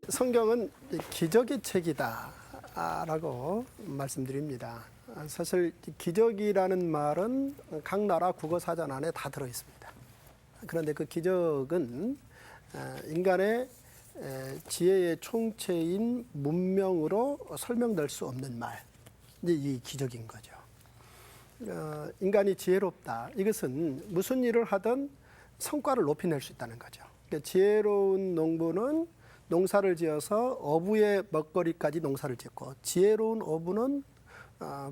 성경은 기적의 책이다라고 말씀드립니다. 사실 기적이라는 말은 각 나라 국어 사전 안에 다 들어 있습니다. 그런데 그 기적은 인간의 지혜의 총체인 문명으로 설명될 수 없는 말, 이제 이 기적인 거죠. 인간이 지혜롭다. 이것은 무슨 일을 하든 성과를 높이낼 수 있다는 거죠. 그러니까 지혜로운 농부는 농사를 지어서 어부의 먹거리까지 농사를 짓고, 지혜로운 어부는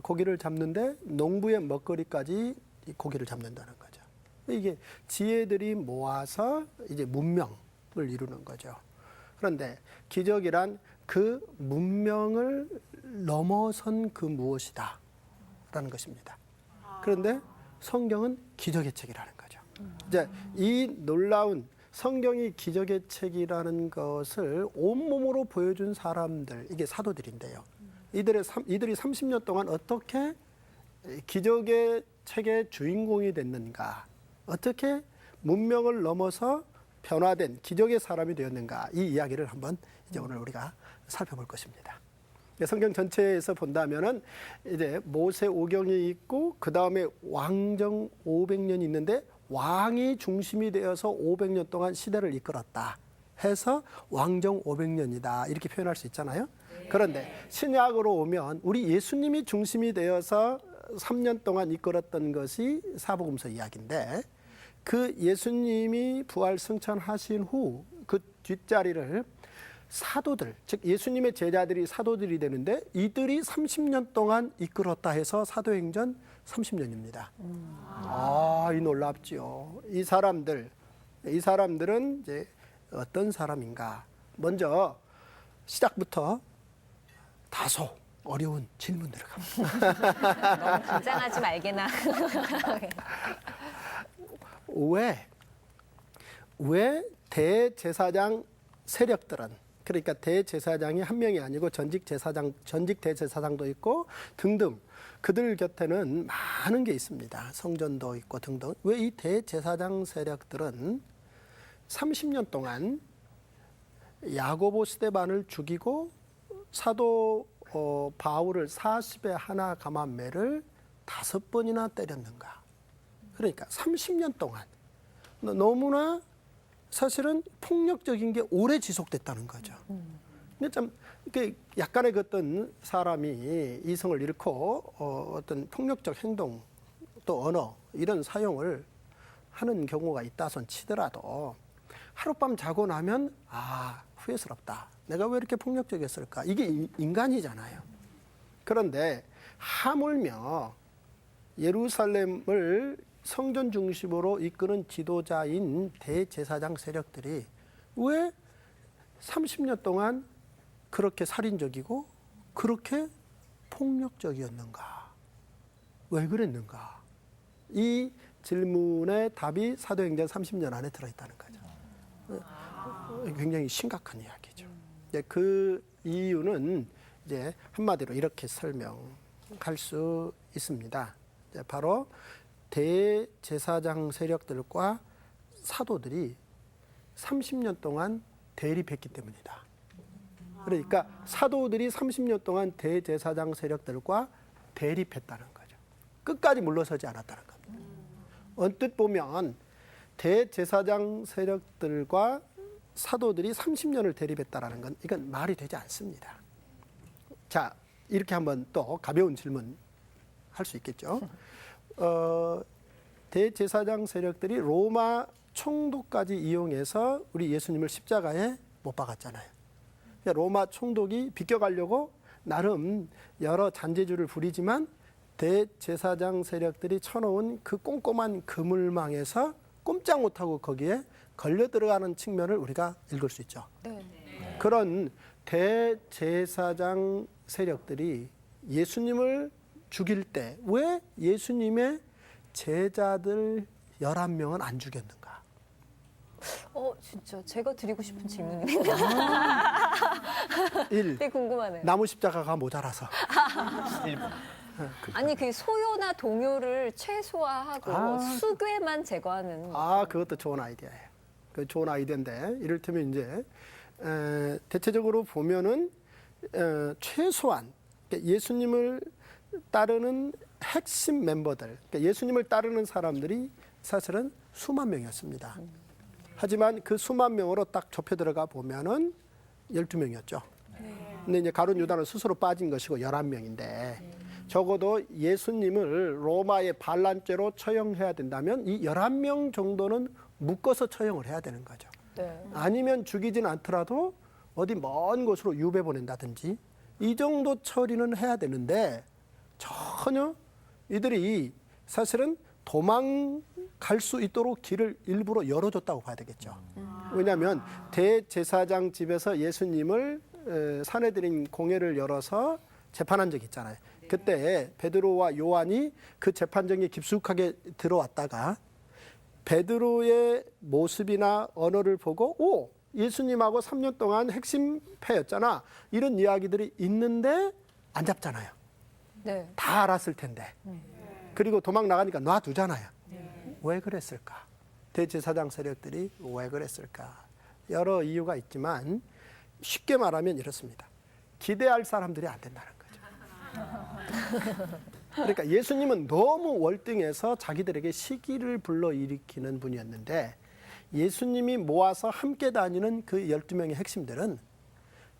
고기를 잡는데 농부의 먹거리까지 고기를 잡는다는 거죠. 이게 지혜들이 모아서 이제 문명을 이루는 거죠. 그런데 기적이란 그 문명을 넘어선 그 무엇이다 라는 것입니다. 그런데 성경은 기적의 책이라는 거죠. 이제 이 놀라운 성경이 기적의 책이라는 것을 온몸으로 보여준 사람들, 이게 사도들인데요. 이들이 30년 동안 어떻게 기적의 책의 주인공이 됐는가, 어떻게 문명을 넘어서 변화된 기적의 사람이 되었는가, 이 이야기를 한번 이제 오늘 우리가 살펴볼 것입니다. 성경 전체에서 본다면은 이제 모세 오경이 있고 그 다음에 왕정 500년이 있는데 왕이 중심이 되어서 500년 동안 시대를 이끌었다 해서 왕정 500년이다 이렇게 표현할 수 있잖아요. 그런데 신약으로 오면 우리 예수님이 중심이 되어서 3년 동안 이끌었던 것이 사복음서 이야기인데, 그 예수님이 부활 승천하신 후 그 뒷자리를 사도들, 즉 예수님의 제자들이 사도들이 되는데 이들이 30년 동안 이끌었다 해서 사도행전 30년입니다. 이 놀랍죠. 이 사람들은 이제 어떤 사람인가? 먼저 시작부터 다소 어려운 질문들을 갑니다. 너무 긴장하지 말게나. 왜 대제사장 세력들은, 그러니까 대제사장이 한 명이 아니고 전직 대제사장도 있고 등등, 그들 곁에는 많은 게 있습니다. 성전도 있고 등등. 왜 이 대제사장 세력들은 30년 동안 야고보 스데반을 죽이고 사도 바울을 40에 하나 감한 매를 5번이나 때렸는가? 그러니까 30년 동안 너무나 사실은 폭력적인 게 오래 지속됐다는 거죠. 근데 참 약간의 그 어떤 사람이 이성을 잃고 어떤 폭력적 행동 또 언어 이런 사용을 하는 경우가 있다손 치더라도 하룻밤 자고 나면 후회스럽다. 내가 왜 이렇게 폭력적이었을까? 이게 인간이잖아요. 그런데 하물며 예루살렘을 성전 중심으로 이끄는 지도자인 대제사장 세력들이 왜 30년 동안 그렇게 살인적이고 그렇게 폭력적이었는가? 왜 그랬는가? 이 질문의 답이 사도행전 30년 안에 들어있다는 거죠. 굉장히 심각한 이야기죠. 그 이유는 이제 한마디로 이렇게 설명할 수 있습니다. 바로 대제사장 세력들과 사도들이 30년 동안 대립했기 때문이다. 그러니까 사도들이 30년 동안 대제사장 세력들과 대립했다는 거죠. 끝까지 물러서지 않았다는 겁니다. 언뜻 보면 대제사장 세력들과 사도들이 30년을 대립했다는 건 이건 말이 되지 않습니다. 자, 이렇게 한번 또 가벼운 질문 할 수 있겠죠. 대제사장 세력들이 로마 총독까지 이용해서 우리 예수님을 십자가에 못 박았잖아요. 로마 총독이 비껴가려고 나름 여러 잔재주를 부리지만 대제사장 세력들이 쳐놓은 그 꼼꼼한 그물망에서 꼼짝 못하고 거기에 걸려 들어가는 측면을 우리가 읽을 수 있죠. 네. 그런 대제사장 세력들이 예수님을 죽일 때 왜 예수님의 제자들 11명은 안 죽였는가? 진짜 제가 드리고 싶은 질문이네요. 1. 되게 궁금하네요. 나무 십자가가 모자라서. 아니 그 소요나 동요를 최소화하고 수괴만 제거하는. 그것도 좋은 아이디어예요. 그 좋은 아이디어인데 이를테면 이제 대체적으로 보면은 최소한 그러니까 예수님을 따르는 핵심 멤버들, 그러니까 예수님을 따르는 사람들이 사실은 수만 명이었습니다. 하지만 그 수만 명으로 딱 좁혀 들어가 보면은 12명이었죠. 근데 이제 가룟 유다는 스스로 빠진 것이고 11명인데 적어도 예수님을 로마의 반란죄로 처형해야 된다면 이 11명 정도는 묶어서 처형을 해야 되는 거죠. 네. 아니면 죽이진 않더라도 어디 먼 곳으로 유배 보낸다든지 이 정도 처리는 해야 되는데 전혀 이들이 사실은 도망갈 수 있도록 길을 일부러 열어줬다고 봐야 되겠죠. 왜냐하면 대제사장 집에서 예수님을 사내들인 공회를 열어서 재판한 적이 있잖아요. 그때 베드로와 요한이 그 재판정에 깊숙하게 들어왔다가 베드로의 모습이나 언어를 보고 오, 예수님하고 3년 동안 핵심 패였잖아. 이런 이야기들이 있는데 안 잡잖아요. 네. 다 알았을 텐데. 그리고 도망 나가니까 놔두잖아요. 왜 그랬을까? 대제사장 세력들이 왜 그랬을까? 여러 이유가 있지만 쉽게 말하면 이렇습니다. 기대할 사람들이 안 된다는 거죠. 그러니까 예수님은 너무 월등해서 자기들에게 시기를 불러일으키는 분이었는데 예수님이 모아서 함께 다니는 그 12명의 핵심들은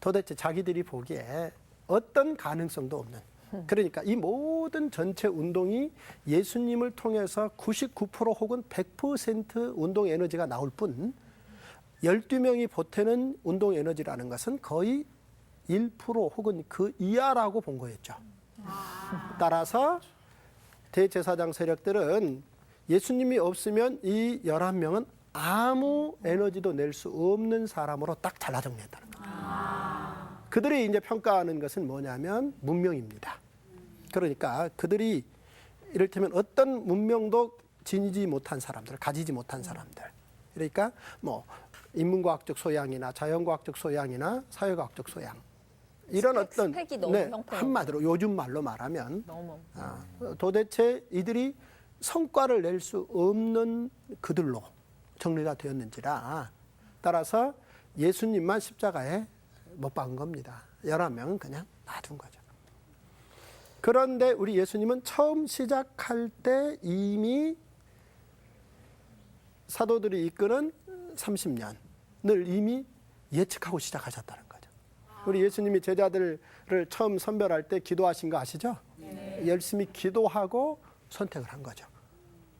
도대체 자기들이 보기에 어떤 가능성도 없는, 그러니까 이 모든 전체 운동이 예수님을 통해서 99% 혹은 100% 운동 에너지가 나올 뿐 12명이 보태는 운동 에너지라는 것은 거의 1% 혹은 그 이하라고 본 거였죠. 따라서 대제사장 세력들은 예수님이 없으면 이 11명은 아무 에너지도 낼 수 없는 사람으로 딱 잘라 정리했다는 거예요. 그들이 이제 평가하는 것은 뭐냐면 문명입니다. 그러니까 그들이 이를테면 어떤 문명도 지니지 못한 사람들, 가지지 못한 사람들. 그러니까 뭐 인문과학적 소양이나 자연과학적 소양이나 사회과학적 소양. 이런 어떤 스펙이 너무 형편없고. 한마디로 요즘 말로 말하면 너무. 도대체 이들이 성과를 낼 수 없는 그들로 정리가 되었는지라 따라서 예수님만 십자가에 못 박은 겁니다. 11명은 그냥 놔둔 거죠. 그런데 우리 예수님은 처음 시작할 때 사도들이 이끄는 30년을 이미 예측하고 시작하셨다는 거죠. 우리 예수님이 제자들을 처음 선별할 때 기도하신 거 아시죠? 네. 열심히 기도하고 선택을 한 거죠.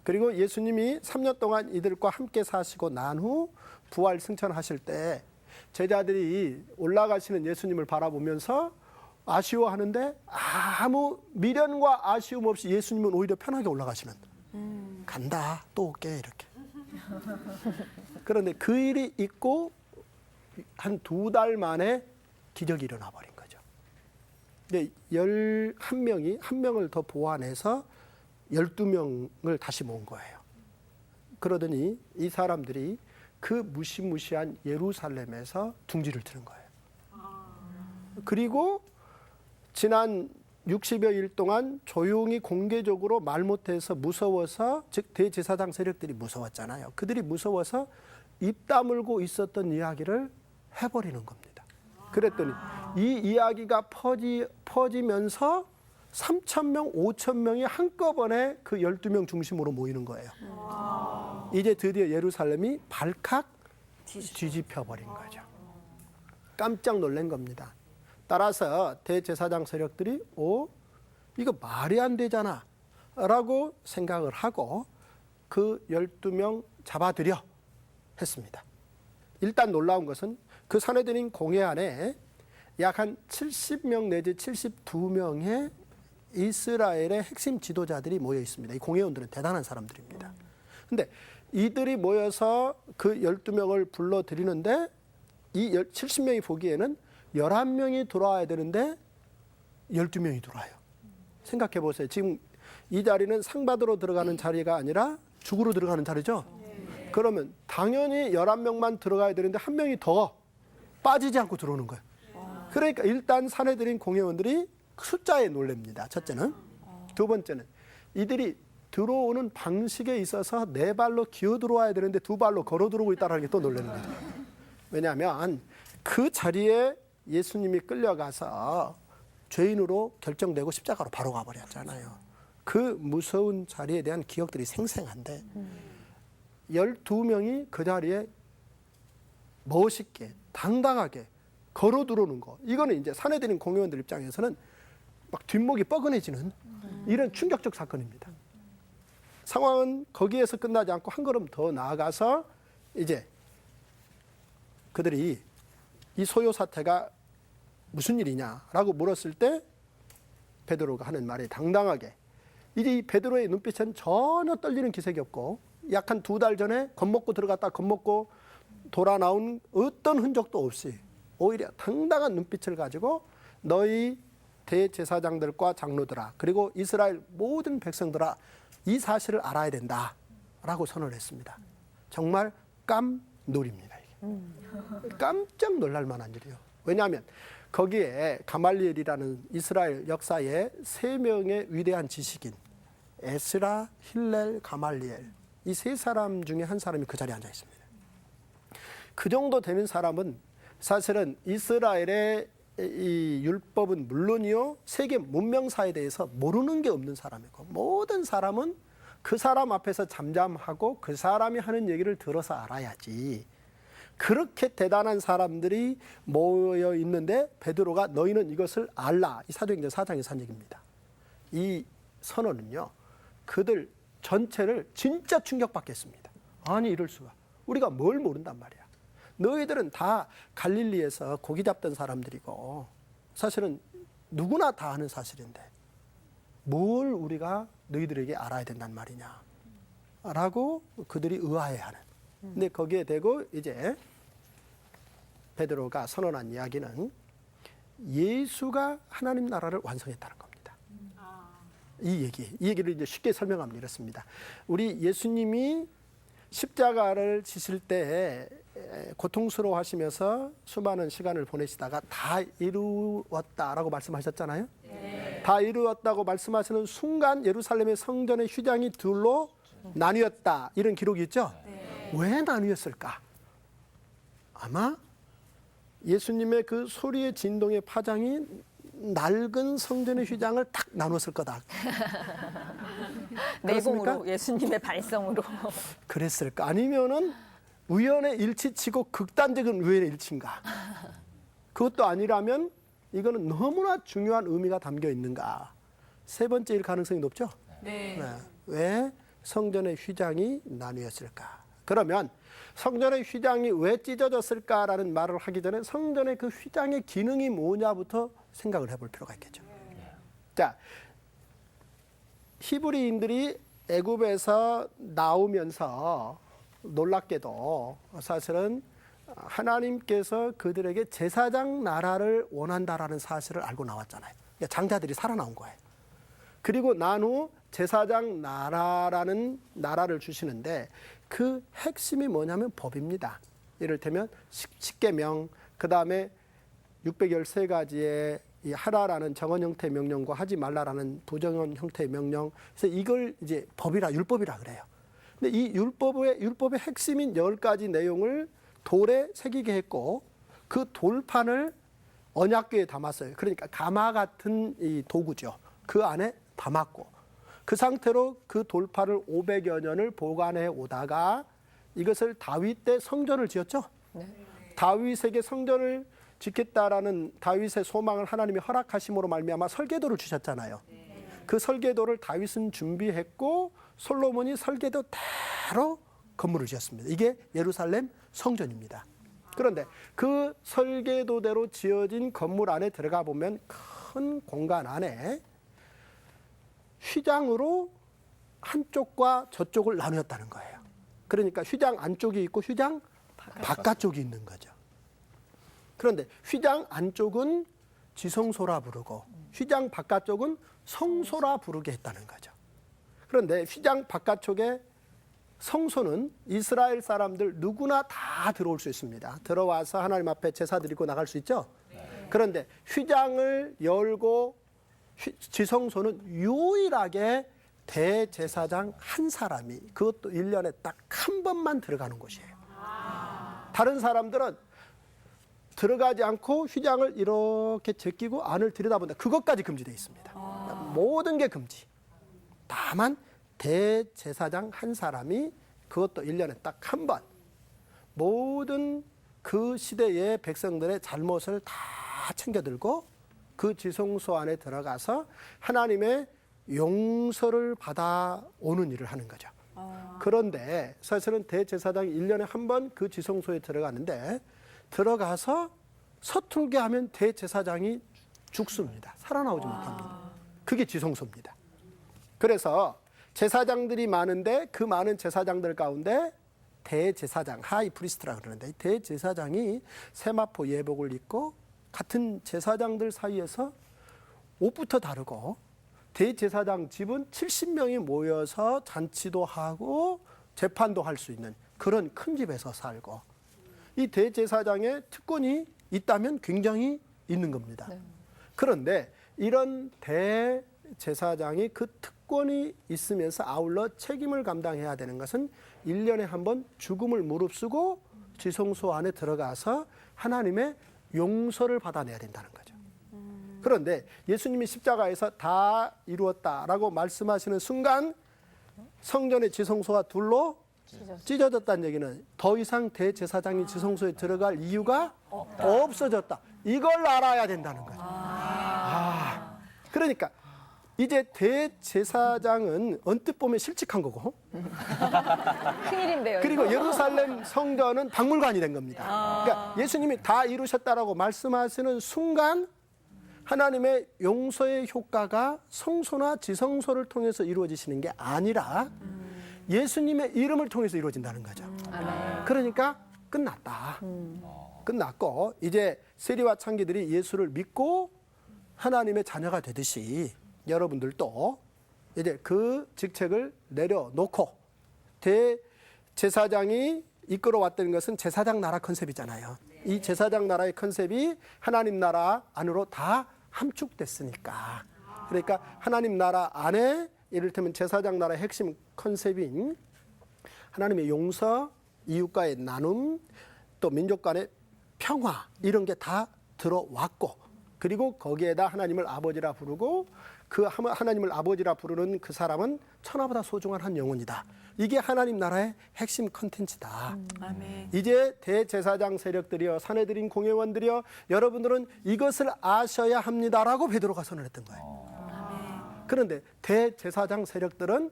그리고 예수님이 3년 동안 이들과 함께 사시고 난 후 부활 승천하실 때 제자들이 올라가시는 예수님을 바라보면서 아쉬워하는데 아무 미련과 아쉬움 없이 예수님은 오히려 편하게 올라가시는 간다 또 올게 이렇게. 그런데 그 일이 있고 한 2달 만에 기적이 일어나 버린 거죠. 11명이 한 명을 더 보완해서 12명을 다시 모은 거예요. 그러더니 이 사람들이 그 무시무시한 예루살렘에서 둥지를 트는 거예요. 그리고 지난 60여일 동안 조용히 공개적으로 말 못해서 무서워서, 즉 대제사장 세력들이 무서웠잖아요. 그들이 무서워서 입 다물고 있었던 이야기를 해버리는 겁니다. 그랬더니 이 이야기가 퍼지면서 3,000명, 5,000명이 한꺼번에 그 12명 중심으로 모이는 거예요. 이제 드디어 예루살렘이 발칵 뒤집혀버린 거죠. 깜짝 놀란 겁니다. 따라서 대제사장 세력들이 이거 말이 안 되잖아 라고 생각을 하고 그 12명 잡아들여 했습니다. 일단 놀라운 것은 그 사내들인 공회 안에 약 한 70명 내지 72명의 이스라엘의 핵심 지도자들이 모여 있습니다. 이 공회원들은 대단한 사람들입니다. 근데 이들이 모여서 그 12명을 불러들이는데 이 70명이 보기에는 11명이 들어와야 되는데 12명이 들어와요. 생각해 보세요. 지금 이 자리는 상 받으러 들어가는 자리가 아니라 죽으러 들어가는 자리죠. 그러면 당연히 11명만 들어가야 되는데 한 명이 더 빠지지 않고 들어오는 거예요. 그러니까 일단 사내들인 공회원들이 숫자에 놀랍니다. 첫째는. 두 번째는 이들이 들어오는 방식에 있어서 네 발로 기어 들어와야 되는데 두 발로 걸어 들어오고 있다는 게 또 놀라는 거죠. 왜냐하면 그 자리에 예수님이 끌려가서 죄인으로 결정되고 십자가로 바로 가버렸잖아요. 그 무서운 자리에 대한 기억들이 생생한데 12명이 그 자리에 멋있게 당당하게 걸어 들어오는 거, 이거는 이제 사내들인 공회원들 입장에서는 막 뒷목이 뻐근해지는 이런 충격적 사건입니다. 상황은 거기에서 끝나지 않고 한 걸음 더 나아가서 이제 그들이 이 소요 사태가 무슨 일이냐라고 물었을 때 베드로가 하는 말이 당당하게, 이제 이 베드로의 눈빛은 전혀 떨리는 기색이 없고 약 한 2달 전에 겁먹고 들어갔다 겁먹고 돌아 나온 어떤 흔적도 없이 오히려 당당한 눈빛을 가지고 너희 대제사장들과 장로들아 그리고 이스라엘 모든 백성들아 이 사실을 알아야 된다라고 선언을 했습니다. 정말 깜놀입니다. 이게. 깜짝 놀랄 만한 일이에요. 왜냐하면 거기에 가말리엘이라는 이스라엘 역사의 3명의 위대한 지식인 에스라, 힐렐, 가말리엘, 이 3사람 중에 한 사람이 그 자리에 앉아 있습니다. 그 정도 되는 사람은 사실은 이스라엘의 이 율법은 물론이요, 세계 문명사에 대해서 모르는 게 없는 사람이고, 모든 사람은 그 사람 앞에서 잠잠하고 그 사람이 하는 얘기를 들어서 알아야지. 그렇게 대단한 사람들이 모여 있는데 베드로가 너희는 이것을 알라. 이 사도행전 4장에서 한 얘기입니다. 이 선언은요, 그들 전체를 진짜 충격받게 했습니다. 아니 이럴 수가. 우리가 뭘 모른단 말이야. 너희들은 다 갈릴리에서 고기 잡던 사람들이고 사실은 누구나 다 아는 사실인데 뭘 우리가 너희들에게 알아야 된단 말이냐 라고 그들이 의아해하는. 근데 거기에 대고 이제 베드로가 선언한 이야기는 예수가 하나님 나라를 완성했다는 겁니다. 이 얘기를 이제 쉽게 설명하면 이렇습니다. 우리 예수님이 십자가를 지실 때 고통스러워하시면서 수많은 시간을 보내시다가 다 이루었다라고 말씀하셨잖아요. 네. 다 이루었다고 말씀하시는 순간 예루살렘의 성전의 휘장이 둘로 나뉘었다, 이런 기록이 있죠. 네. 왜 나뉘었을까? 아마 예수님의 그 소리의 진동의 파장이 낡은 성전의 휘장을 딱 나눴을 거다. 내공으로, 예수님의 발성으로. 그랬을까? 아니면은 우연의 일치치고 극단적인 우연의 일치인가? 그것도 아니라면 이거는 너무나 중요한 의미가 담겨 있는가? 세 번째일 가능성이 높죠? 네. 왜 성전의 휘장이 나뉘었을까? 그러면 성전의 휘장이 왜 찢어졌을까라는 말을 하기 전에 성전의 그 휘장의 기능이 뭐냐부터 생각을 해볼 필요가 있겠죠. 자, 히브리인들이 애굽에서 나오면서 놀랍게도 사실은 하나님께서 그들에게 제사장 나라를 원한다라는 사실을 알고 나왔잖아요. 그러니까 장자들이 살아나온 거예요. 그리고 난 후 제사장 나라라는 나라를 주시는데 그 핵심이 뭐냐면 법입니다. 이를테면 십계명, 그 다음에 613가지의 이 하라라는 정언 형태의 명령과 하지 말라라는 부정언 형태의 명령. 그래서 이걸 이제 법이라, 율법이라 그래요. 근데 이 율법의 핵심인 10가지 내용을 돌에 새기게 했고 그 돌판을 언약궤에 담았어요. 그러니까 가마 같은 이 도구죠. 그 안에 담았고 그 상태로 그 돌판을 500여 년을 보관해 오다가 이것을 다윗 때 성전을 지었죠. 네. 다윗에게 성전을 짓겠다라는 다윗의 소망을 하나님이 허락하심으로 말미암아 설계도를 주셨잖아요. 그 설계도를 다윗은 준비했고 솔로몬이 설계도대로 건물을 지었습니다. 이게 예루살렘 성전입니다. 그런데 그 설계도대로 지어진 건물 안에 들어가 보면 큰 공간 안에 휘장으로 한쪽과 저쪽을 나누었다는 거예요. 그러니까 휘장 안쪽이 있고 휘장 바깥쪽이 있는 거죠. 그런데 휘장 안쪽은 지성소라 부르고 휘장 바깥쪽은 성소라 부르게 했다는 거죠. 그런데 휘장 바깥쪽에 성소는 이스라엘 사람들 누구나 다 들어올 수 있습니다. 들어와서 하나님 앞에 제사 드리고 나갈 수 있죠. 그런데 휘장을 열고 지성소는 유일하게 대제사장 한 사람이, 그것도 1년에 딱 한 번만 들어가는 곳이에요. 다른 사람들은 들어가지 않고 휘장을 이렇게 제끼고 안을 들여다본다. 그것까지 금지되어 있습니다. 모든 게 금지. 다만 대제사장 한 사람이 그것도 1년에 딱 한 번 모든 그 시대의 백성들의 잘못을 다 챙겨들고 그 지성소 안에 들어가서 하나님의 용서를 받아오는 일을 하는 거죠. 그런데 사실은 대제사장이 1년에 한 번 그 지성소에 들어가는데 들어가서 서툴게 하면 대제사장이 죽습니다. 살아나오지 못합니다. 그게 지성소입니다. 그래서 제사장들이 많은데 그 많은 제사장들 가운데 대제사장, 하이 프리스트라 그러는데 대제사장이 세마포 예복을 입고 같은 제사장들 사이에서 옷부터 다르고 대제사장 집은 70명이 모여서 잔치도 하고 재판도 할 수 있는 그런 큰 집에서 살고 이 대제사장의 특권이 있다면 굉장히 있는 겁니다. 그런데 이런 대제사장이 그 특권이 있으면서 아울러 책임을 감당해야 되는 것은 1년에 한 번 죽음을 무릅쓰고 지성소 안에 들어가서 하나님의 용서를 받아내야 된다는 거죠. 그런데 예수님이 십자가에서 다 이루었다라고 말씀하시는 순간 성전의 지성소가 둘로 찢어졌다는 얘기는 더 이상 대제사장이 지성소에 들어갈 이유가 없어졌다. 이걸 알아야 된다는 거죠. 그러니까 이제 대제사장은 언뜻 보면 실직한 거고 큰일인데요. 그리고 예루살렘 성전은 박물관이 된 겁니다. 그러니까 예수님이 다 이루셨다라고 말씀하시는 순간 하나님의 용서의 효과가 성소나 지성소를 통해서 이루어지시는 게 아니라 예수님의 이름을 통해서 이루어진다는 거죠. 그러니까 끝났다. 끝났고 이제 세리와 창기들이 예수를 믿고 하나님의 자녀가 되듯이 여러분들도 이제 그 직책을 내려놓고 대제사장이 이끌어왔던 것은 제사장 나라 컨셉이잖아요. 이 제사장 나라의 컨셉이 하나님 나라 안으로 다 함축됐으니까. 그러니까 하나님 나라 안에 이를테면 제사장 나라의 핵심 컨셉인 하나님의 용서, 이웃과의 나눔, 또 민족 간의 평화 이런 게 다 들어왔고 그리고 거기에다 하나님을 아버지라 부르고 그 하나님을 아버지라 부르는 그 사람은 천하보다 소중한 한 영혼이다. 이게 하나님 나라의 핵심 컨텐츠다. 이제 대제사장 세력들이여 사내들인 공회원들이여 여러분들은 이것을 아셔야 합니다라고 베드로가 선언했던 거예요. 그런데 대제사장 세력들은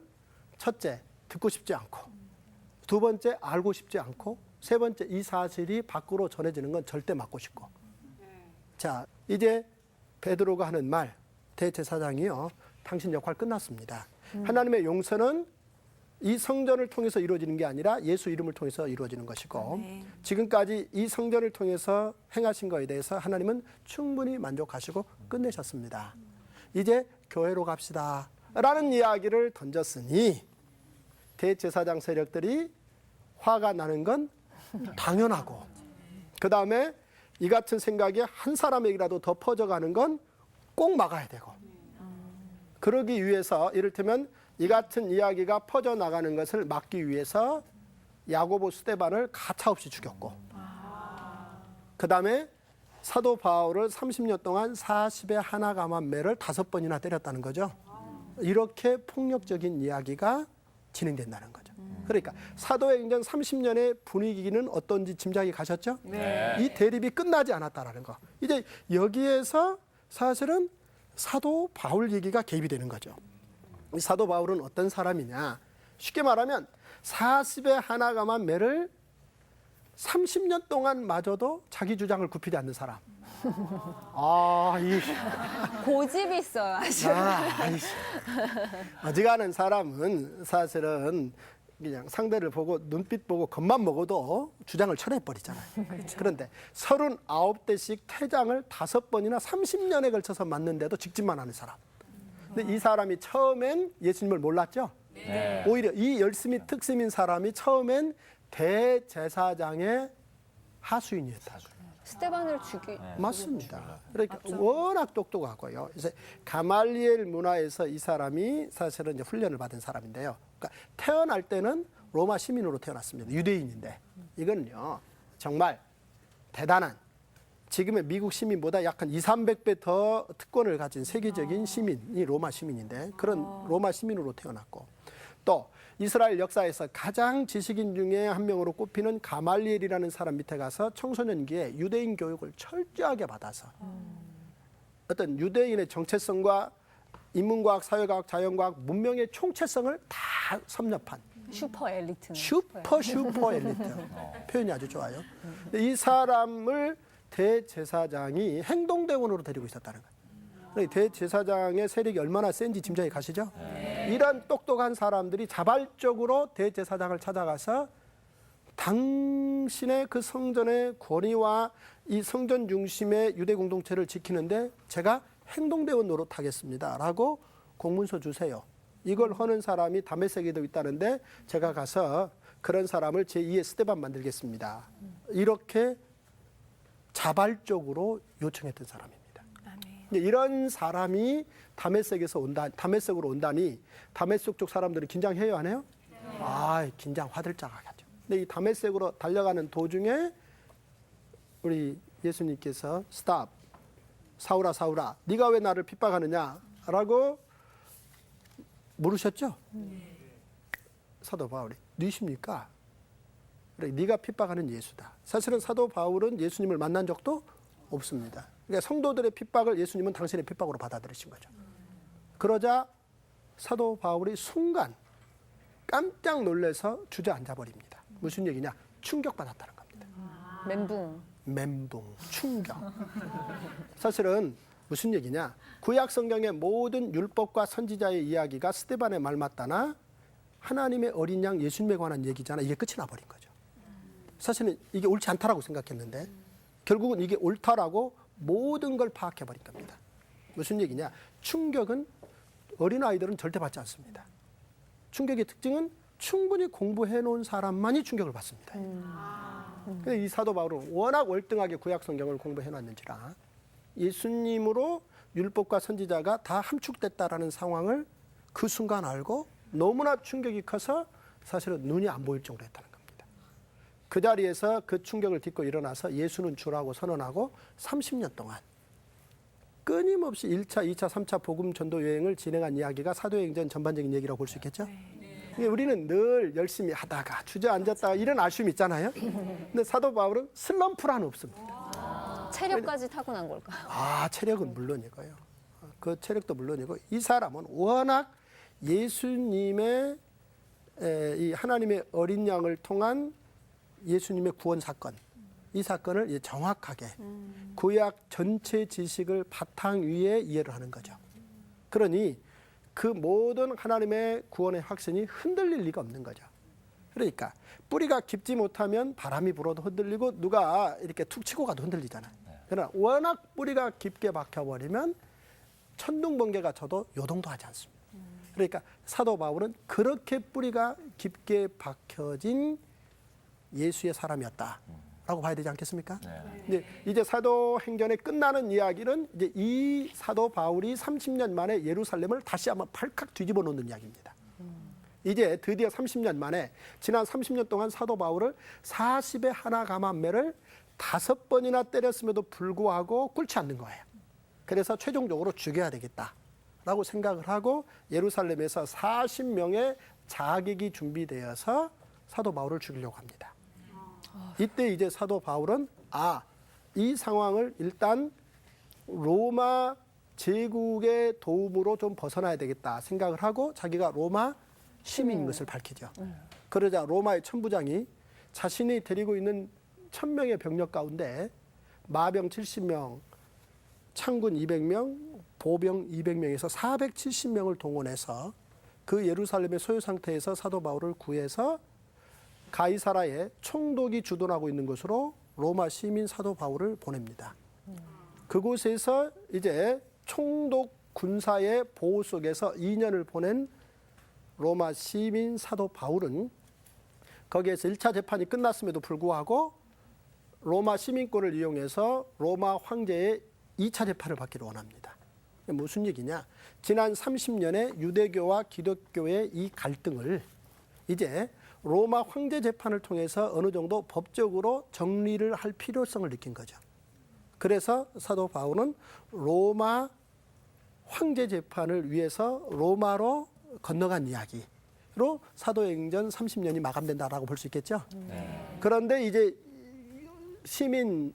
첫째 듣고 싶지 않고 두 번째 알고 싶지 않고 세 번째 이 사실이 밖으로 전해지는 건 절대 막고 싶고 자 이제 베드로가 하는 말 대제사장이요 당신 역할 끝났습니다. 하나님의 용서는 이 성전을 통해서 이루어지는 게 아니라 예수 이름을 통해서 이루어지는 것이고 지금까지 이 성전을 통해서 행하신 것에 대해서 하나님은 충분히 만족하시고 끝내셨습니다. 이제 교회로 갑시다 라는 이야기를 던졌으니 대제사장 세력들이 화가 나는 건 당연하고 그 다음에 이 같은 생각이 한 사람에게라도 더 퍼져가는 건 꼭 막아야 되고 그러기 위해서 이를테면 이 같은 이야기가 퍼져나가는 것을 막기 위해서 야고보 스데반을 가차없이 죽였고 그 다음에 사도 바울을 30년 동안 40에 하나 감한 매를 5번이나 때렸다는 거죠. 이렇게 폭력적인 이야기가 진행된다는 거죠. 그러니까 사도행전 30년의 분위기는 어떤지 짐작이 가셨죠? 네. 이 대립이 끝나지 않았다라는 거. 이제 여기에서 사실은 사도 바울 얘기가 개입이 되는 거죠. 이 사도 바울은 어떤 사람이냐? 쉽게 말하면 40에 하나 감한 매를 30년 동안 마저도 자기 주장을 굽히지 않는 사람. 고집이 있어요, 아주. 어지간한 사람은 사실은 그냥 상대를 보고 눈빛 보고 겉만 먹어도 주장을 철회해버리잖아요. 그런데 39대씩 퇴장을 5번이나 30년에 걸쳐서 맞는데도 직진만 하는 사람. 근데 이 사람이 처음엔 예수님을 몰랐죠? 네. 오히려 이 열심히 특심인 사람이 처음엔 대제사장의 하수인이었다. 스데반을 맞습니다. 그러니까 워낙 똑똑하고요. 이제 가말리엘 문화에서 이 사람이 사실은 이제 훈련을 받은 사람인데요. 그러니까 태어날 때는 로마 시민으로 태어났습니다. 유대인인데 이건요 정말 대단한 지금의 미국 시민보다 약 한 200~300배 더 특권을 가진 세계적인 시민이 로마 시민인데 그런 로마 시민으로 태어났고 또 이스라엘 역사에서 가장 지식인 중에 한 명으로 꼽히는 가말리엘이라는 사람 밑에 가서 청소년기에 유대인 교육을 철저하게 받아서 어떤 유대인의 정체성과 인문과학, 사회과학, 자연과학, 문명의 총체성을 다 섭렵한 슈퍼 엘리트는. 슈퍼 엘리트. 표현이 아주 좋아요. 이 사람을 대제사장이 행동대원으로 데리고 있었다는 거예요. 대제사장의 세력이 얼마나 센지 짐작이 가시죠? 이런 똑똑한 사람들이 자발적으로 대제사장을 찾아가서 당신의 그 성전의 권위와 이 성전 중심의 유대 공동체를 지키는데 제가 행동대원 노릇하겠습니다. 라고 공문서 주세요. 이걸 하는 사람이 다메섹에도 있다는데 제가 가서 그런 사람을 제2의 스데반 만들겠습니다. 이렇게 자발적으로 요청했던 사람입니다. 이런 사람이 다메섹으로 온다니 다메섹 쪽 사람들이 긴장해요, 안 해요? 아, 긴장 화들짝 하죠. 근데 이 다메섹으로 달려가는 도중에 우리 예수님께서 스탑, 사울아 사울아, 네가 왜 나를 핍박하느냐라고 물으셨죠? 사도 바울이 누구십니까? 네가 핍박하는 예수다. 사실은 사도 바울은 예수님을 만난 적도 없습니다. 그러니까 성도들의 핍박을 예수님은 당신의 핍박으로 받아들이신 거죠. 그러자 사도 바울이 순간 깜짝 놀라서 주저앉아 버립니다. 무슨 얘기냐? 충격받았다는 겁니다. 멘붕, 충격. 사실은 무슨 얘기냐? 구약 성경의 모든 율법과 선지자의 이야기가 스데반의 말 맞다나 하나님의 어린 양 예수님에 관한 얘기잖아. 이게 끝이 나버린 거죠. 사실은 이게 옳지 않다라고 생각했는데 결국은 이게 옳다라고 모든 걸 파악해버린 겁니다. 무슨 얘기냐? 충격은 어린아이들은 절대 받지 않습니다. 충격의 특징은 충분히 공부해 놓은 사람만이 충격을 받습니다. 근데 이 사도 바울은 워낙 월등하게 구약 성경을 공부해 놨는지라 예수님으로 율법과 선지자가 다 함축됐다라는 상황을 그 순간 알고 너무나 충격이 커서 사실은 눈이 안 보일 정도로 했다는 겁니다. 그 자리에서 그 충격을 딛고 일어나서 예수는 주라고 선언하고 30년 동안 끊임없이 1차, 2차, 3차 복음 전도 여행을 진행한 이야기가 사도행전 전반적인 얘기라고 볼 수 있겠죠? 우리는 늘 열심히 하다가 주저앉았다가 이런 아쉬움이 있잖아요. 근데 사도 바울은 슬럼프라는 없습니다. 체력까지 타고난 걸까요? 아, 체력은 물론이고요. 그 체력도 물론이고 이 사람은 워낙 예수님의 이 하나님의 어린 양을 통한 예수님의 구원 사건, 이 사건을 정확하게 구약 전체 지식을 바탕 위에 이해를 하는 거죠. 그러니 그 모든 하나님의 구원의 확신이 흔들릴 리가 없는 거죠. 그러니까 뿌리가 깊지 못하면 바람이 불어도 흔들리고 누가 이렇게 툭 치고 가도 흔들리잖아요. 그러나 워낙 뿌리가 깊게 박혀버리면 천둥 번개가 쳐도 요동도 하지 않습니다. 그러니까 사도 바울은 그렇게 뿌리가 깊게 박혀진 예수의 사람이었다라고 봐야 되지 않겠습니까? 근데 이제 사도행전의 끝나는 이야기는 이제 이 사도 바울이 30년 만에 예루살렘을 다시 한번 팔칵 뒤집어 놓는 이야기입니다. 이제 드디어 30년 만에 지난 30년 동안 사도 바울을 40의 하나 감한매를 5번이나 때렸음에도 불구하고 꿇지 않는 거예요. 그래서 최종적으로 죽여야 되겠다라고 생각을 하고 예루살렘에서 40명의 자객이 준비되어서 사도 바울을 죽이려고 합니다. 이때 이제 사도 바울은 이 상황을 일단 로마 제국의 도움으로 좀 벗어나야 되겠다 생각을 하고 자기가 로마 시민인 것을 밝히죠. 그러자 로마의 천부장이 자신이 데리고 있는 1000명의 병력 가운데 마병 70명, 창군 200명, 보병 200명에서 470명을 동원해서 그 예루살렘의 소요 상태에서 사도 바울을 구해서 가이사라에 총독이 주둔하고 있는 곳으로 로마 시민 사도 바울을 보냅니다. 그곳에서 이제 총독 군사의 보호 속에서 2년을 보낸 로마 시민 사도 바울은 거기에서 1차 재판이 끝났음에도 불구하고 로마 시민권을 이용해서 로마 황제의 2차 재판을 받기를 원합니다. 무슨 얘기냐? 지난 30년의 유대교와 기독교의 이 갈등을 이제 로마 황제 재판을 통해서 어느 정도 법적으로 정리를 할 필요성을 느낀 거죠. 그래서 사도 바울은 로마 황제 재판을 위해서 로마로 건너간 이야기로 사도행전 30년이 마감된다라고 볼 수 있겠죠. 그런데 이제 시민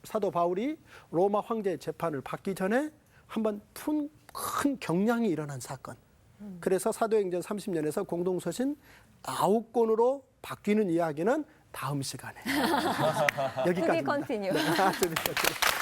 사도 바울이 로마 황제 재판을 받기 전에 한번 큰 경량이 일어난 사건. 그래서 사도행전 30년에서 공동서신 9권으로 바뀌는 이야기는 다음 시간에. 여기까지입니다. To be continued. 네, to be continued.